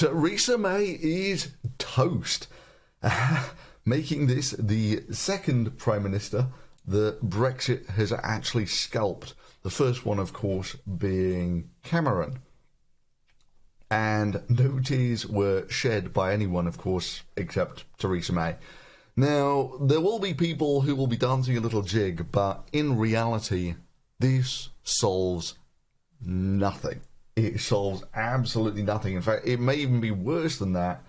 Theresa May is toast, making this the second Prime Minister that Brexit has actually scalped. The first one, of course, being Cameron. And no tears were shed by anyone, of course, except Theresa May. Now, there will be people who will be dancing a little jig, but in reality, this solves nothing. It solves absolutely nothing. In fact, it may even be worse than that,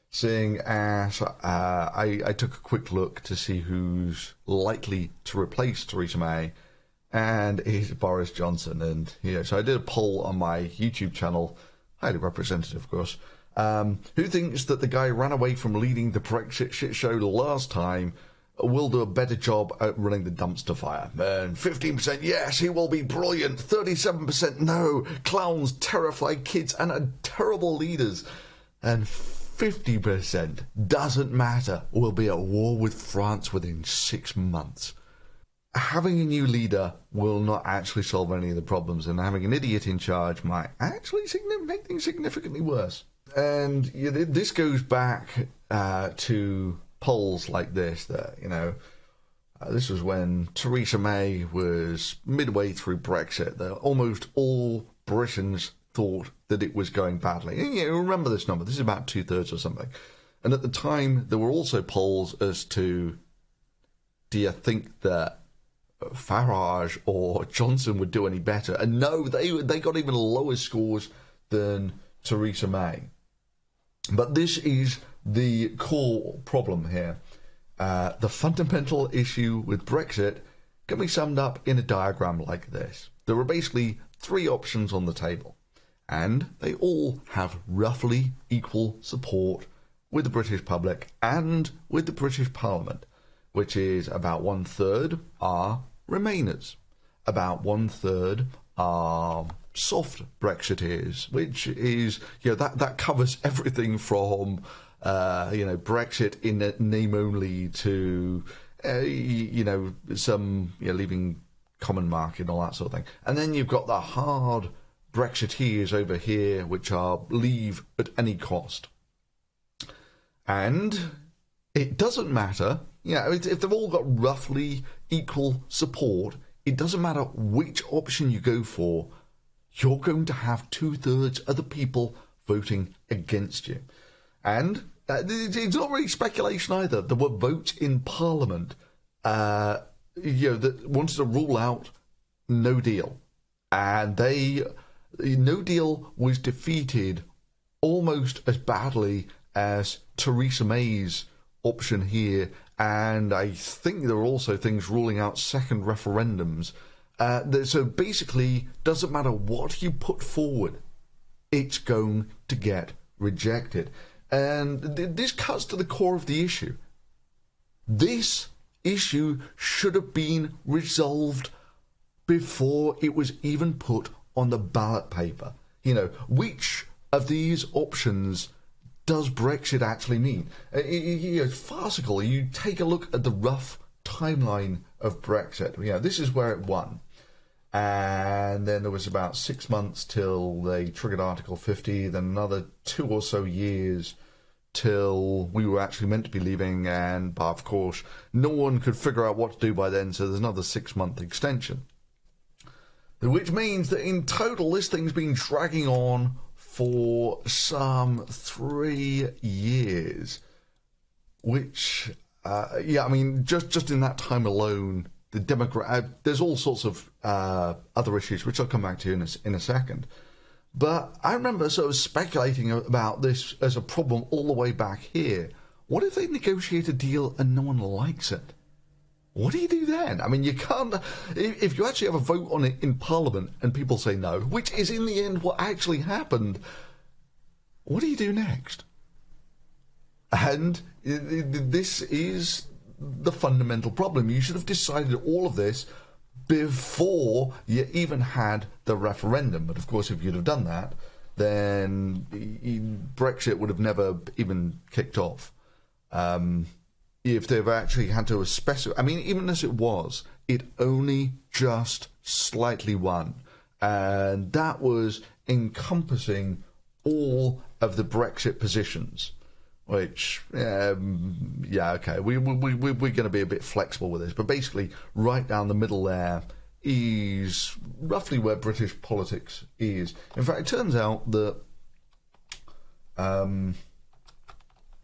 seeing as I took a quick look to see who's likely to replace Theresa May, and it's Boris Johnson. And so I did a poll on my YouTube channel, highly representative, of course, who thinks that the guy who ran away from leading the Brexit shit show last time will do a better job at running the dumpster fire. And 15% yes, he will be brilliant. 37% no, clowns, terrified kids, and are terrible leaders. And 50% doesn't matter, will be at war with France within 6 months. Having a new leader will not actually solve any of the problems, and having an idiot in charge might actually make things significantly worse. And this goes back to polls like this, that, this was when Theresa May was midway through Brexit, that almost all Britons thought that it was going badly. And, remember this number, this is about 2/3 or something. And at the time, there were also polls as to, do you think that Farage or Johnson would do any better? And no, they got even lower scores than Theresa May. But this is the core problem here. The fundamental issue with Brexit can be summed up in a diagram like this. There are basically 3 options on the table, and they all have roughly equal support with the British public and with the British Parliament, which is about 1/3 are Remainers, about 1/3 are soft Brexiteers, which is, that covers everything from Brexit in name only to some leaving common market and all that sort of thing. And then you've got the hard Brexiteers over here, which are leave at any cost. And it doesn't matter, if they've all got roughly equal support, it doesn't matter which option you go for, you're going to have 2/3 of the people voting against you. And it's not really speculation either. There were votes in Parliament that wanted to rule out no deal. And no deal was defeated almost as badly as Theresa May's option here. And I think there are also things ruling out second referendums. So basically, doesn't matter what you put forward, it's going to get rejected. And this cuts to the core of the issue. This issue should have been resolved before it was even put on the ballot paper. Which of these options does Brexit actually mean? It's farcical. You take a look at the rough timeline of Brexit. This is where it won. And then there was about 6 months till they triggered Article 50, then another 2 or so years till we were actually meant to be leaving, but of course no one could figure out what to do by then, so there's another 6-month extension. Which means that in total this thing's been dragging on for some 3 years, which, just in that time alone, there's all sorts of other issues, which I'll come back to in a second. But I remember sort of speculating about this as a problem all the way back here. What if they negotiate a deal and no one likes it? What do you do then? You can't... If you actually have a vote on it in Parliament and people say no, which is in the end what actually happened, what do you do next? And this is the fundamental problem. You should have decided all of this before you even had the referendum. But of course, if you'd have done that, then Brexit would have never even kicked off. If they've actually had to specify, even as it was, it only just slightly won. And that was encompassing all of the Brexit positions, which, okay, we're going to be a bit flexible with this, but basically right down the middle there is roughly where British politics is. In fact, it turns out that,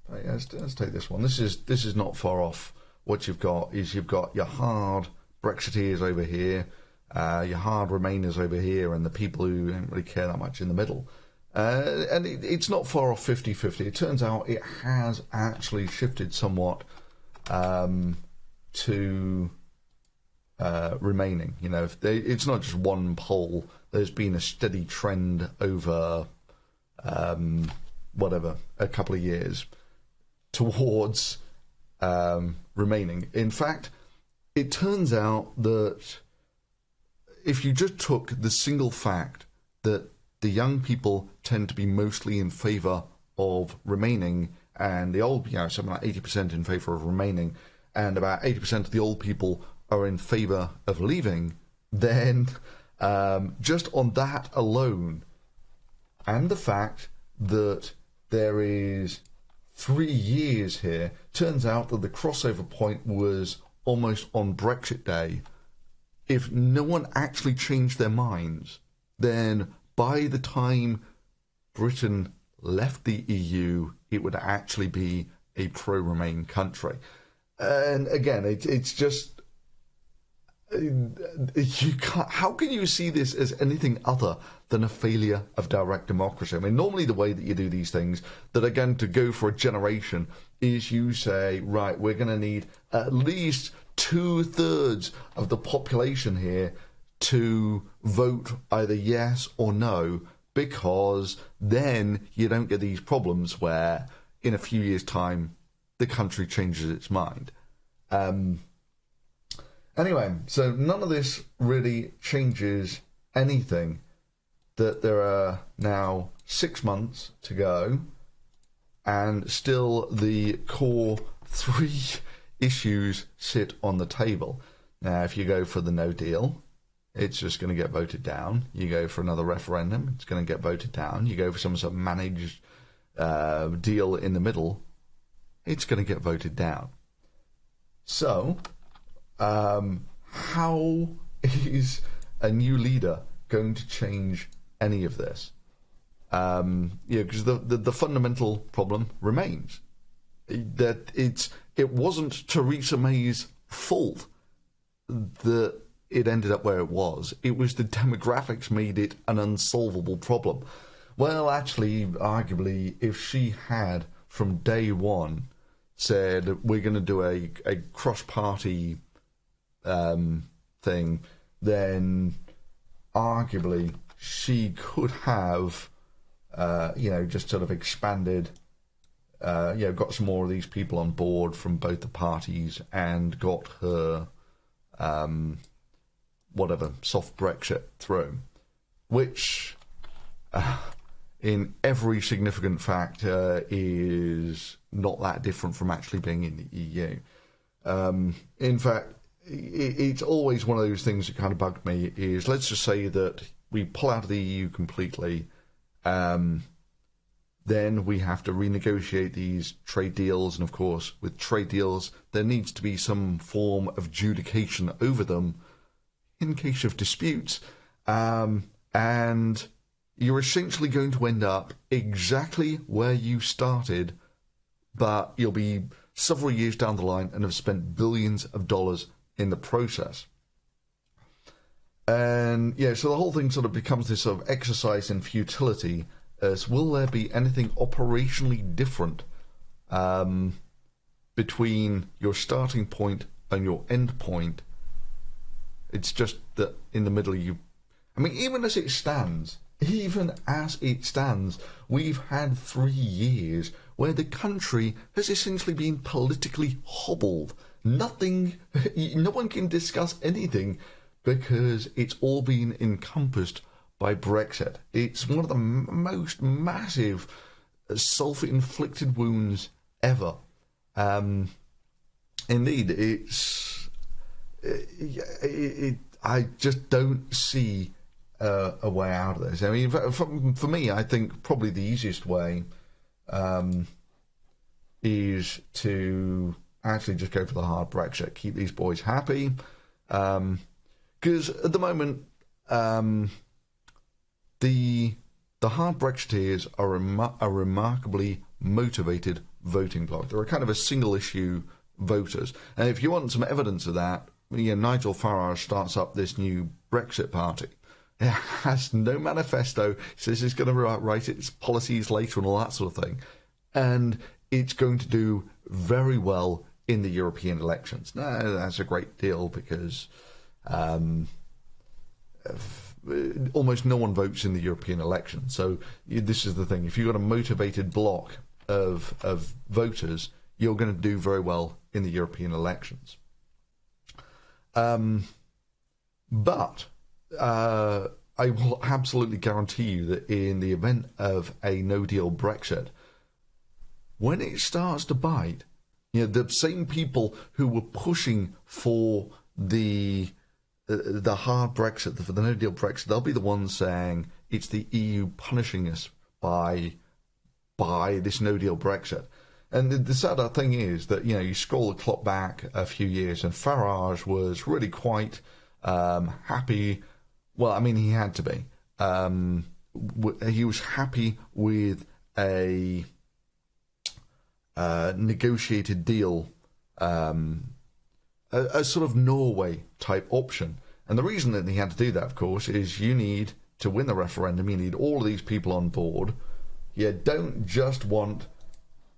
let's take this one. This is not far off. What you've got is you've got your hard Brexiteers over here, your hard Remainers over here, and the people who don't really care that much in the middle. And it's not far off 50-50. It turns out it has actually shifted somewhat to remaining. You know, it's not just one poll. There's been a steady trend over a couple of years towards remaining. In fact, it turns out that if you just took the single fact that the young people tend to be mostly in favour of remaining, and the old, something like 80% in favour of remaining, and about 80% of the old people are in favour of leaving, then just on that alone, and the fact that there is 3 years here, turns out that the crossover point was almost on Brexit Day. If no one actually changed their minds, then by the time Britain left the EU, it would actually be a pro-Remain country. And again, it's just, you can't, how can you see this as anything other than a failure of direct democracy? I mean, normally the way that you do these things that are going to go for a generation is you say, right, we're going to need at least 2/3 of the population here to vote either yes or no, because then you don't get these problems where in a few years' time the country changes its mind. Anyway, so none of this really changes anything, that there are now 6 months to go and still the core 3 issues sit on the table. Now, if you go for the no deal, it's just going to get voted down. You go for another referendum, it's going to get voted down. You go for some sort of managed deal in the middle, it's going to get voted down. So, how is a new leader going to change any of this? Because the fundamental problem remains that it wasn't Theresa May's fault that it ended up where it was. It was the demographics made it an unsolvable problem. Well, actually, arguably, if she had from day one said we're going to do a cross-party thing, then arguably she could have just sort of expanded, got some more of these people on board from both the parties and got her soft Brexit through, which in every significant fact is not that different from actually being in the EU. In fact, it's always one of those things that kind of bugged me is, let's just say that we pull out of the EU completely, then we have to renegotiate these trade deals, and of course with trade deals there needs to be some form of adjudication over them in case of disputes, and you're essentially going to end up exactly where you started, but you'll be several years down the line and have spent billions of dollars in the process. And so the whole thing sort of becomes this sort of exercise in futility, as will there be anything operationally different between your starting point and your end point? It's just that in the middle even as it stands, we've had 3 years where the country has essentially been politically hobbled. No one can discuss anything because it's all been encompassed by Brexit. It's one of the most massive self-inflicted wounds ever. Indeed, I just don't see a way out of this. I mean, for me, I think probably the easiest way is to actually just go for the hard Brexit, keep these boys happy, because at the moment, the hard Brexiteers are a remarkably motivated voting bloc. They're a kind of a single issue voters, and if you want some evidence of that, Nigel Farage starts up this new Brexit party. It has no manifesto, says it's going to write its policies later and all that sort of thing, and it's going to do very well in the European elections. Now, that's a great deal because almost no one votes in the European election. So this is the thing. If you've got a motivated bloc of voters, you're going to do very well in the European elections. But I will absolutely guarantee you that in the event of a no-deal Brexit, when it starts to bite, the same people who were pushing for the hard Brexit, for the no-deal Brexit, they'll be the ones saying it's the EU punishing us by this no-deal Brexit. And the sad thing is that, you scroll the clock back a few years and Farage was really quite happy. Well, I mean, he had to be. He was happy with a negotiated deal, a sort of Norway-type option. And the reason that he had to do that, of course, is you need to win the referendum, you need all of these people on board. You don't just want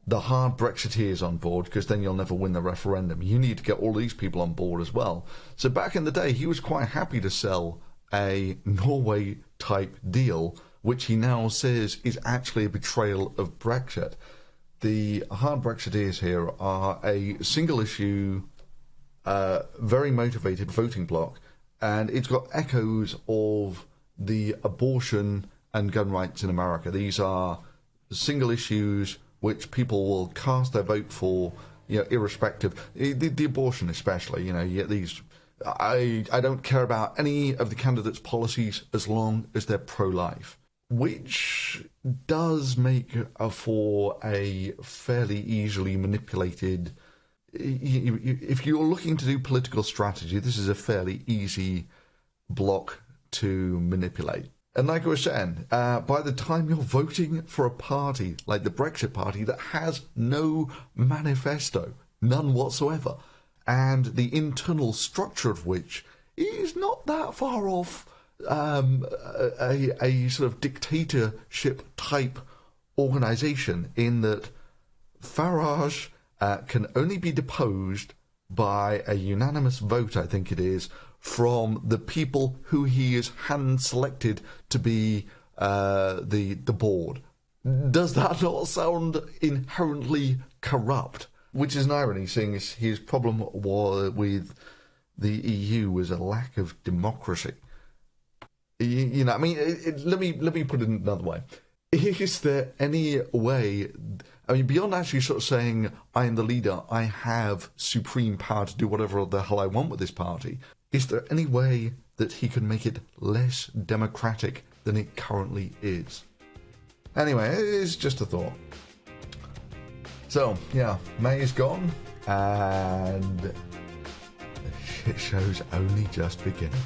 the hard Brexiteers on board, because then you'll never win the referendum. You need to get all these people on board as well. So back in the day, he was quite happy to sell a Norway-type deal, which he now says is actually a betrayal of Brexit. The hard Brexiteers here are a single-issue, very motivated voting bloc, and it's got echoes of the abortion and gun rights in America. These are single issues which people will cast their vote for, irrespective. The abortion especially, you get these. I don't care about any of the candidates' policies as long as they're pro-life, which does make for a fairly easily manipulated. If you're looking to do political strategy, this is a fairly easy block to manipulate. And like I was saying, by the time you're voting for a party like the Brexit Party that has no manifesto, none whatsoever, and the internal structure of which is not that far off a sort of dictatorship type organisation, in that Farage can only be deposed by a unanimous vote, I think it is, from the people who he is hand-selected to be the board. Does that not sound inherently corrupt? Which is an irony, seeing as his problem with the EU was a lack of democracy. Let me put it another way. Is there any way, beyond actually sort of saying, I am the leader, I have supreme power to do whatever the hell I want with this party, is there any way that he can make it less democratic than it currently is? Anyway, it's just a thought. So, May is gone, and the shit show's only just beginning.